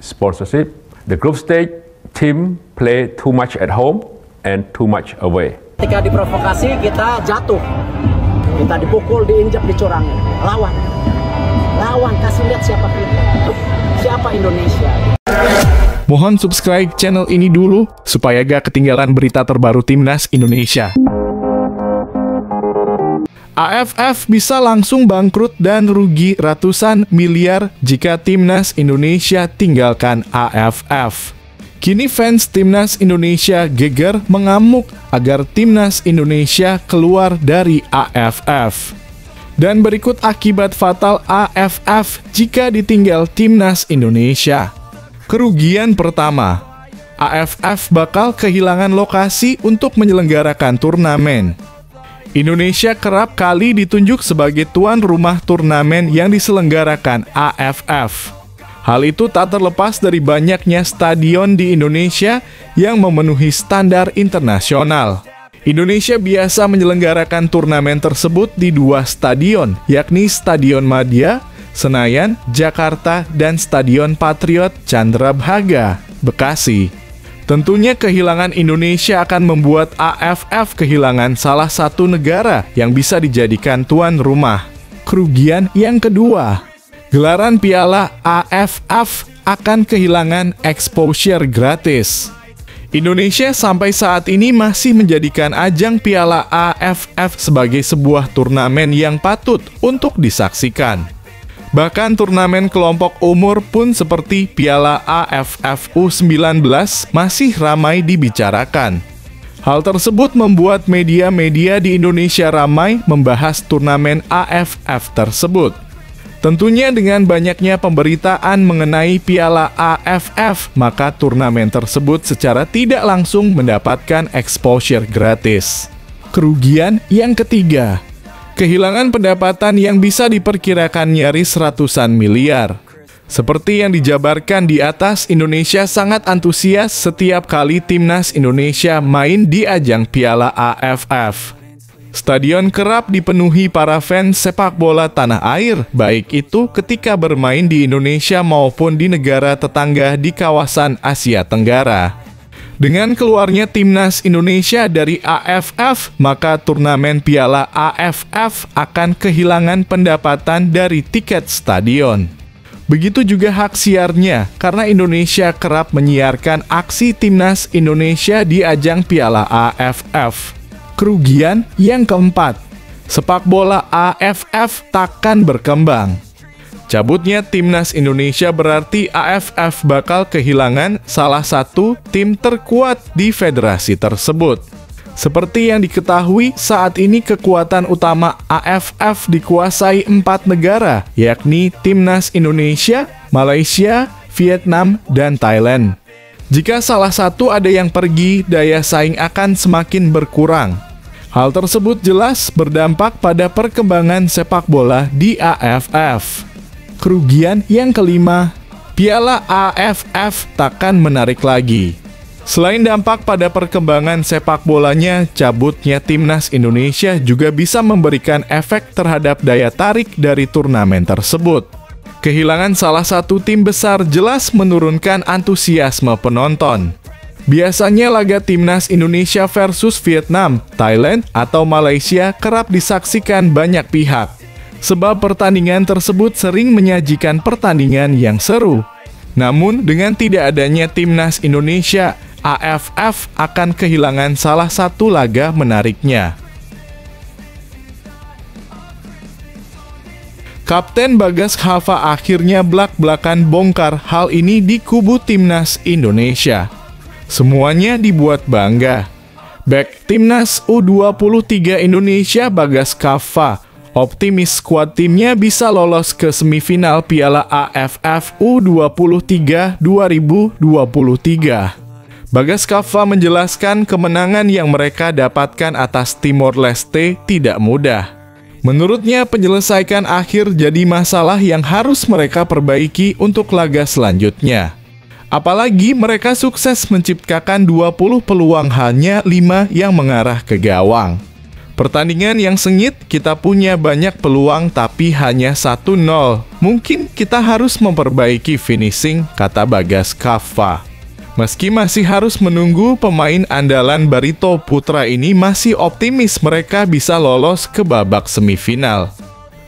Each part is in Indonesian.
sponsorship. The group stage team play too much at home and too much away. Ketika diprovokasi kita jatuh, kita dipukul, diinjak, dicurangi. Lawan, kasih lihat siapa kita, siapa Indonesia. Mohon subscribe channel ini dulu supaya gak ketinggalan berita terbaru Timnas Indonesia. AFF bisa langsung bangkrut dan rugi ratusan miliar jika Timnas Indonesia tinggalkan AFF. Kini fans Timnas Indonesia geger mengamuk agar Timnas Indonesia keluar dari AFF. Dan berikut akibat fatal AFF jika ditinggal Timnas Indonesia. Kerugian pertama, AFF bakal kehilangan lokasi untuk menyelenggarakan turnamen. Indonesia kerap kali ditunjuk sebagai tuan rumah turnamen yang diselenggarakan AFF. Hal itu tak terlepas dari banyaknya stadion di Indonesia yang memenuhi standar internasional. Indonesia biasa menyelenggarakan turnamen tersebut di 2 stadion, yakni Stadion Madia, Senayan, Jakarta, dan Stadion Patriot Candrabhaga, Bekasi. Tentunya kehilangan Indonesia akan membuat AFF kehilangan salah satu negara yang bisa dijadikan tuan rumah. Kerugian yang kedua, gelaran Piala AFF akan kehilangan exposure gratis. Indonesia sampai saat ini masih menjadikan ajang Piala AFF sebagai sebuah turnamen yang patut untuk disaksikan. Bahkan turnamen kelompok umur pun seperti Piala AFF U19 masih ramai dibicarakan. Hal tersebut membuat media-media di Indonesia ramai membahas turnamen AFF tersebut. Tentunya dengan banyaknya pemberitaan mengenai Piala AFF, maka turnamen tersebut secara tidak langsung mendapatkan exposure gratis. Kerugian yang ketiga, kehilangan pendapatan yang bisa diperkirakan nyaris ratusan miliar. Seperti yang dijabarkan di atas, Indonesia sangat antusias setiap kali Timnas Indonesia main di ajang Piala AFF. Stadion kerap dipenuhi para fans sepak bola tanah air, baik itu ketika bermain di Indonesia maupun di negara tetangga di kawasan Asia Tenggara. Dengan keluarnya Timnas Indonesia dari AFF, maka turnamen Piala AFF akan kehilangan pendapatan dari tiket stadion. Begitu juga hak siarnya, karena Indonesia kerap menyiarkan aksi Timnas Indonesia di ajang Piala AFF. Kerugian yang keempat, sepak bola AFF takkan berkembang. Cabutnya Timnas Indonesia berarti AFF bakal kehilangan salah satu tim terkuat di federasi tersebut. Seperti yang diketahui, saat ini kekuatan utama AFF dikuasai 4 negara, yakni Timnas Indonesia, Malaysia, Vietnam, dan Thailand. Jika salah satu ada yang pergi, daya saing akan semakin berkurang. Hal tersebut jelas berdampak pada perkembangan sepak bola di AFF. Kerugian yang kelima, Piala AFF takkan menarik lagi. Selain dampak pada perkembangan sepak bolanya, cabutnya Timnas Indonesia juga bisa memberikan efek terhadap daya tarik dari turnamen tersebut. Kehilangan salah satu tim besar jelas menurunkan antusiasme penonton. Biasanya laga Timnas Indonesia versus Vietnam, Thailand, atau Malaysia kerap disaksikan banyak pihak. Sebab pertandingan tersebut sering menyajikan pertandingan yang seru. Namun, dengan tidak adanya Timnas Indonesia, AFF akan kehilangan salah satu laga menariknya. Kapten Bagas Khafa akhirnya blak-blakan bongkar hal ini di kubu Timnas Indonesia. Semuanya dibuat bangga. Bek Timnas U23 Indonesia Bagas Khafa optimis skuad timnya bisa lolos ke semifinal Piala AFF U23 2023. Bagas Khafa menjelaskan kemenangan yang mereka dapatkan atas Timor Leste tidak mudah. Menurutnya, penyelesaian akhir jadi masalah yang harus mereka perbaiki untuk laga selanjutnya. Apalagi mereka sukses menciptakan 20 peluang, hanya 5 yang mengarah ke gawang. Pertandingan yang sengit, kita punya banyak peluang tapi hanya 1-0. Mungkin kita harus memperbaiki finishing, kata Bagas Kava. Meski masih harus menunggu, pemain andalan Barito Putra ini masih optimis mereka bisa lolos ke babak semifinal.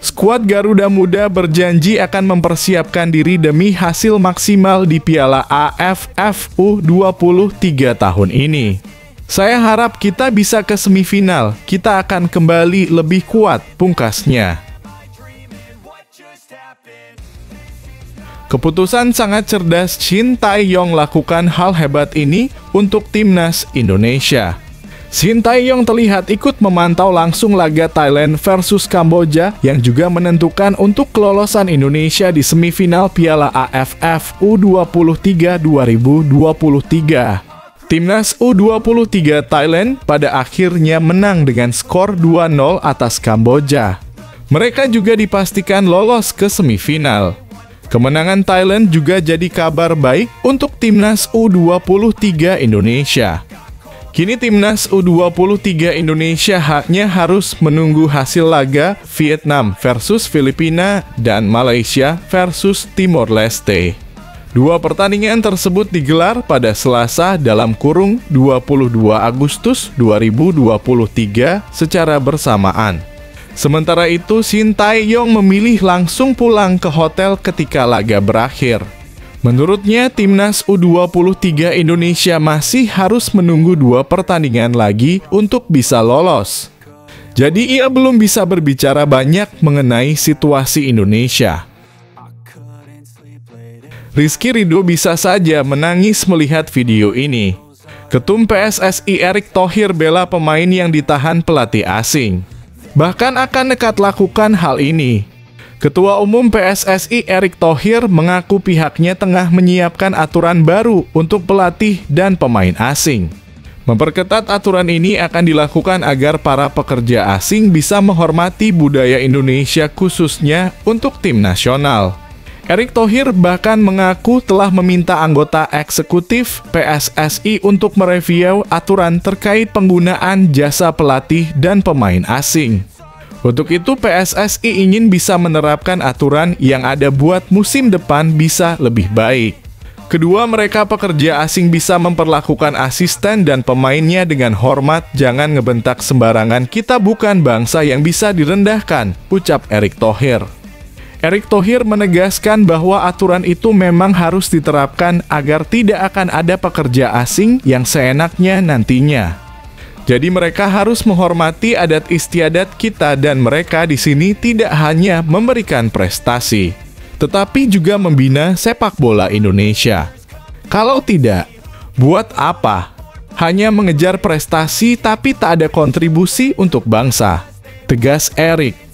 Skuad Garuda Muda berjanji akan mempersiapkan diri demi hasil maksimal di Piala AFF U23 tahun ini. Saya harap kita bisa ke semifinal, kita akan kembali lebih kuat, pungkasnya. Keputusan sangat cerdas Shin Tae-yong lakukan hal hebat ini untuk timnas Indonesia. Shin Tae-yong terlihat ikut memantau langsung laga Thailand versus Kamboja yang juga menentukan untuk kelolosan Indonesia di semifinal Piala AFF U23 2023. Timnas U23 Thailand pada akhirnya menang dengan skor 2-0 atas Kamboja. Mereka juga dipastikan lolos ke semifinal. Kemenangan Thailand juga jadi kabar baik untuk Timnas U23 Indonesia. Kini Timnas U23 Indonesia hanya harus menunggu hasil laga Vietnam versus Filipina dan Malaysia versus Timor Leste. Dua pertandingan tersebut digelar pada Selasa dalam kurung 22 Agustus 2023 secara bersamaan. Sementara itu, Shin Tae-yong memilih langsung pulang ke hotel ketika laga berakhir. Menurutnya, timnas U23 Indonesia masih harus menunggu 2 pertandingan lagi untuk bisa lolos. Jadi ia belum bisa berbicara banyak mengenai situasi Indonesia. Rizky Ridho bisa saja menangis melihat video ini. Ketum PSSI Erick Thohir bela pemain yang ditahan pelatih asing. Bahkan akan nekat lakukan hal ini. Ketua Umum PSSI Erick Thohir mengaku pihaknya tengah menyiapkan aturan baru untuk pelatih dan pemain asing. Memperketat aturan ini akan dilakukan agar para pekerja asing bisa menghormati budaya Indonesia khususnya untuk tim nasional. Erick Thohir bahkan mengaku telah meminta anggota eksekutif PSSI untuk mereview aturan terkait penggunaan jasa pelatih dan pemain asing. Untuk itu, PSSI ingin bisa menerapkan aturan yang ada buat musim depan bisa lebih baik. Kedua, mereka pekerja asing bisa memperlakukan asisten dan pemainnya dengan hormat, jangan ngebentak sembarangan, kita bukan bangsa yang bisa direndahkan, ucap Erick Thohir. Erick Thohir menegaskan bahwa aturan itu memang harus diterapkan agar tidak akan ada pekerja asing yang seenaknya nantinya. Jadi mereka harus menghormati adat istiadat kita dan mereka di sini tidak hanya memberikan prestasi, tetapi juga membina sepak bola Indonesia. Kalau tidak, buat apa? Hanya mengejar prestasi tapi tak ada kontribusi untuk bangsa, tegas Erick.